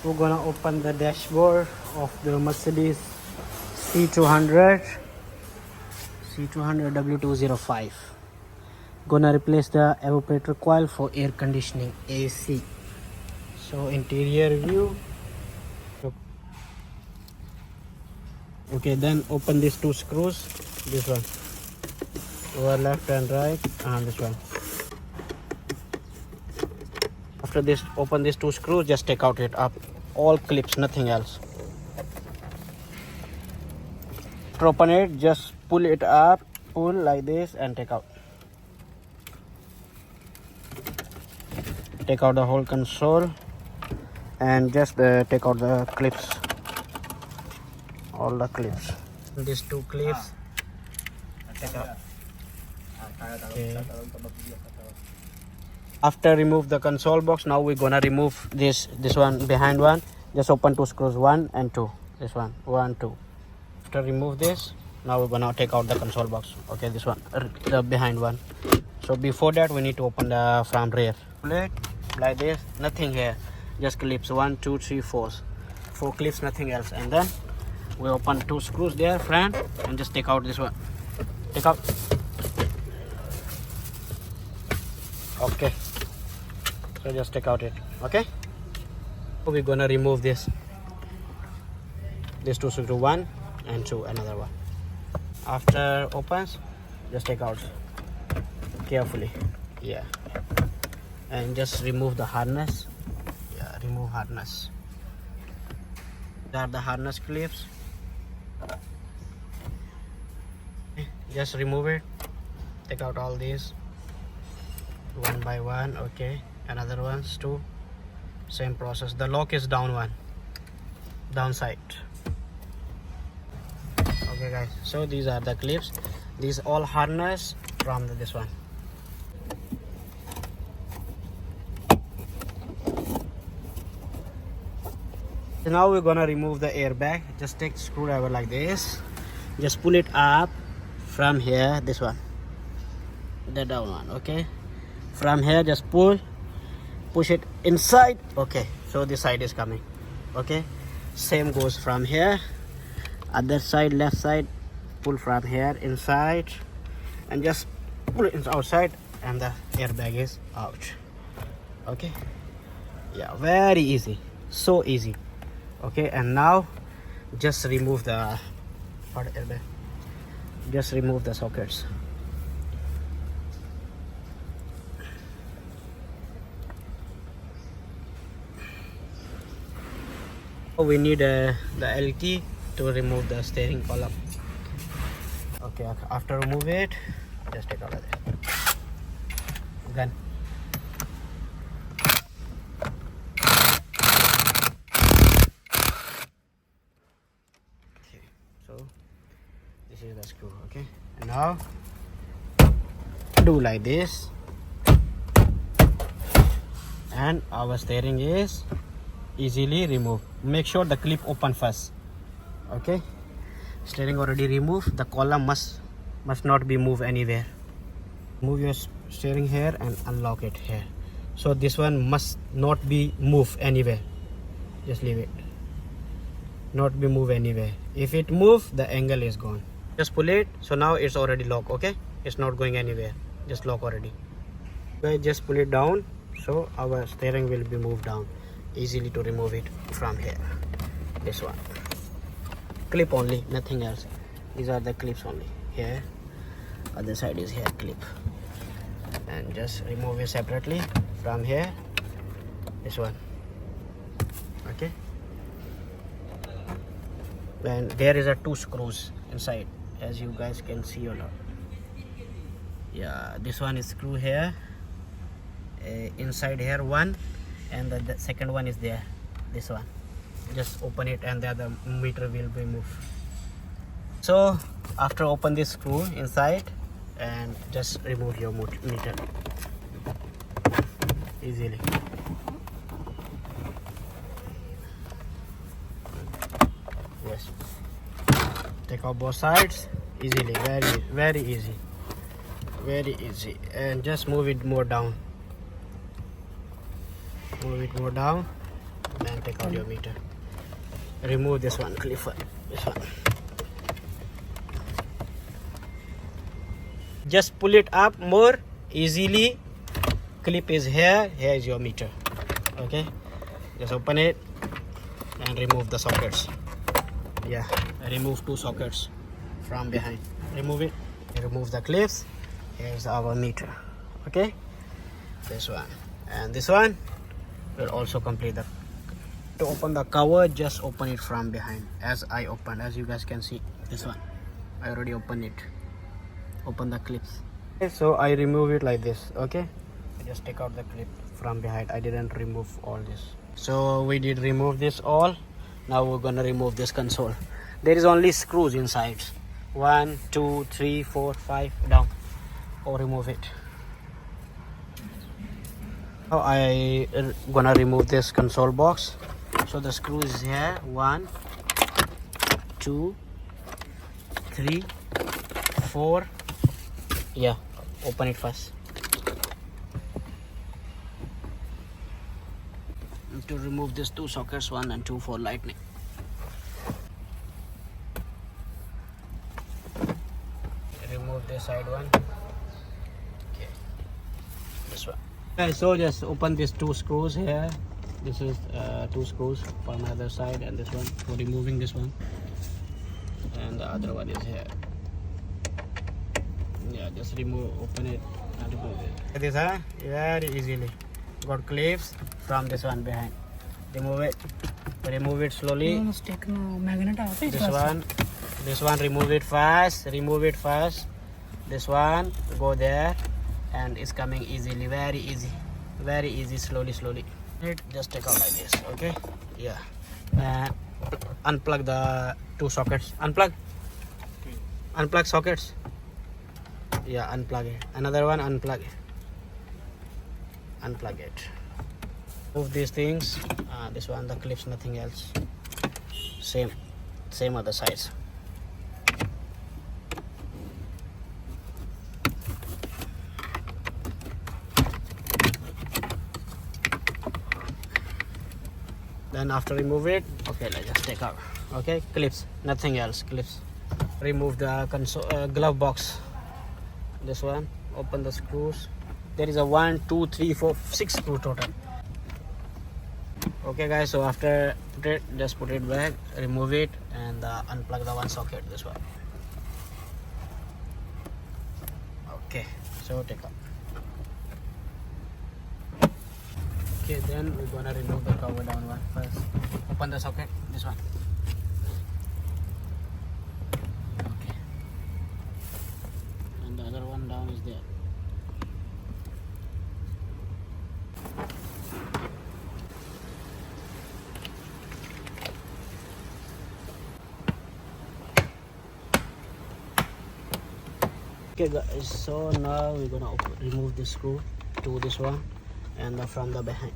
we're gonna open the dashboard of the Mercedes C200 W205. Gonna replace the evaporator coil for air conditioning, AC. So interior view. Okay, then open these two screws. This one over left and right, and this one. After this, open these two screws, just take out it up, all clips, nothing else. After open it, just pull it up, pull like this and take out. Take out the whole console and just take out the clips, all the clips. These two clips, take out. Okay. After remove the console box, now we're gonna remove this one behind one. Just open two screws, 1 and 2. This one, 1, 2. After remove this, now we're gonna take out the console box. Okay, this one, the behind one. So before that, we need to open the front rear. Plate like this, nothing here, just clips, 1, 2, 3, 4 clips, nothing else. And then we open two screws there front and just take out this one. Take out. Okay, so just take out it. Okay, so we're gonna remove these two screws, 1 and 2, another one. After opens, just take out carefully. Yeah, and just remove the harness. Yeah, remove harness. There are the harness clips. Just remove it. Take out all these one by one. Okay, another ones too, same process. The lock is down one, downside. Okay guys, so these are the clips. These all harness from this one. So now we're gonna remove the airbag. Just take the screwdriver like this, just pull it up from here, this one, the down one. Okay, from here just push it inside. Okay, so this side is coming. Okay, same goes from here, other side, left side, pull from here inside and just pull it outside, and the airbag is out. Okay, yeah, very easy, so easy. Okay, and now just remove the airbag. Just remove the sockets. We need the LT to remove the steering column. Okay, after remove it, just take out of it. Again. Okay, so this is the screw. Okay, and now do like this, and our steering is easily removed. Make sure the clip open first. Okay, steering already removed. The column must not be moved anywhere. Move your steering here and unlock it here. So this one must not be moved anywhere. Just leave it, not be moved anywhere. If it move, the angle is gone. Just pull it. So now it's already locked. Okay, it's not going anywhere, just lock already. Okay, just pull it down, so our steering will be moved down. Easily to remove it from here. This one, clip only, nothing else. These are the clips only. Here, other side is here, clip. And just remove it separately from here. This one. Okay, and there is a 2 screws inside, as you guys can see or not. Yeah, this one is screw here, inside here one, and the second one is there, this one. Just open it and the other meter will be moved. So after open this screw inside and just remove your meter easily. Yes, take out both sides easily, very easy, very easy. And just move it more down, and take out your meter. Remove this one, clip, this one. Just pull it up more easily. Clip is here. Here is your meter. Okay, just open it and remove the sockets. Yeah, remove 2 sockets from behind. Remove it. Remove the clips. Here's our meter. Okay, this one and this one will also complete the. To open the cover, just open it from behind as I opened. As you guys can see, this one I already opened it. Open the clips. Okay, so I remove it like this. Okay, I just take out the clip from behind. I didn't remove all this. So we did remove this all. Now we're gonna remove this console. There is only screws inside. 1 2 3 4 5 down. Oh, remove it. Now I gonna remove this console box. So the screw is here. 1 2 3 4. Yeah, open it first. To remove these 2 sockets, 1 and 2 for lightning. Remove this side one. Okay, this one. Okay, so just open these 2 screws here. This is 2 screws from the other side, and this one for removing this one, and the other one is here. Yeah, just remove, open it and remove it. This very easily. Got clips from this one behind. Remove it slowly. This one remove it fast. This one go there, and it's coming easily, very easy. Slowly. Just take out like this. Okay, yeah. And unplug the 2 sockets. Unplug sockets. Yeah, unplug it. Another one, unplug it. Move these things. This one, the clips, nothing else. Same other sides. Then after remove it, okay, let's just take out. Okay, clips, nothing else, clips. Remove the console glove box. This one, open the screws. There is a 1 2 3 4 6 screw total. Okay guys, so after just put it back, remove it, and unplug the 1 socket, this one. Okay, so take out. Okay, then we're gonna remove the cover down one first. Open the socket, this one. Okay, and the other one down is there. Okay guys, so now we're gonna remove the screw to this one, and from the behind.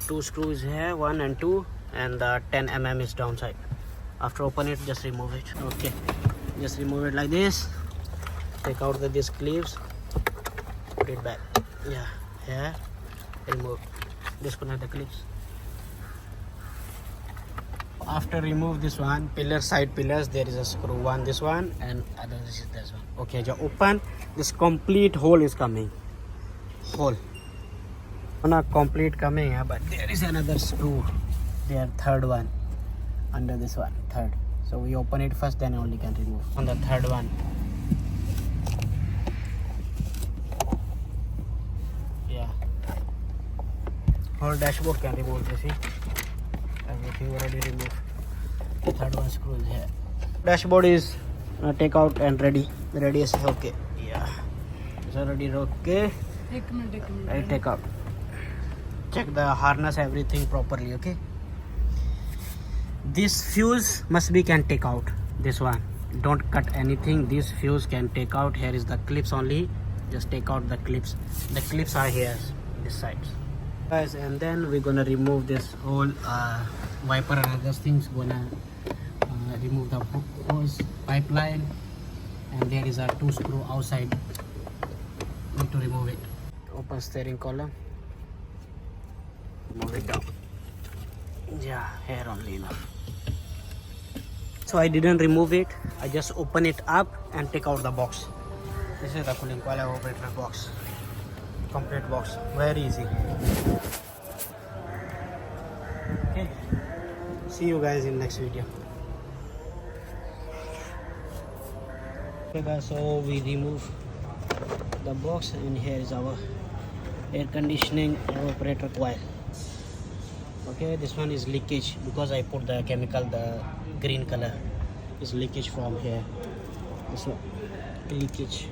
2 screws here, 1 and 2, and the 10 mm is downside. After open it, just remove it. Okay, just remove it like this. Take out these clips, put it back. Yeah, here, remove, disconnect the clips. After remove this one, side pillars, there is a screw, one this one, and other is this one. Okay, just open, this complete hole is coming. Not complete coming, but there is another screw there, 3rd one under this one, 3rd. So we open it first, then only can remove on the 3rd one. Yeah, whole dashboard can remove. You see, everything already removed. The 3rd one screw is here. Dashboard is take out and ready is okay. Yeah, it's already okay. I'll take out. Check the harness, everything properly. Okay, this fuse must be can take out. This one, don't cut anything. This fuse can take out. Here is the clips only. Just take out the clips. The clips are here, this side, guys. And then we're gonna remove this whole wiper and other things. Gonna remove the hose, pipeline, and there is a 2 screw outside. Need to remove it. Open steering column. move it down. Yeah, here only enough. So I didn't remove it, I just open it up and take out the box. This is the cooling coil evaporator box, complete box, very easy. Okay, see you guys in next video. Okay guys, so we remove the box and here is our air conditioning evaporator coil. Okay, this one is leakage because I put the chemical, the green color is leakage from here. This one leakage.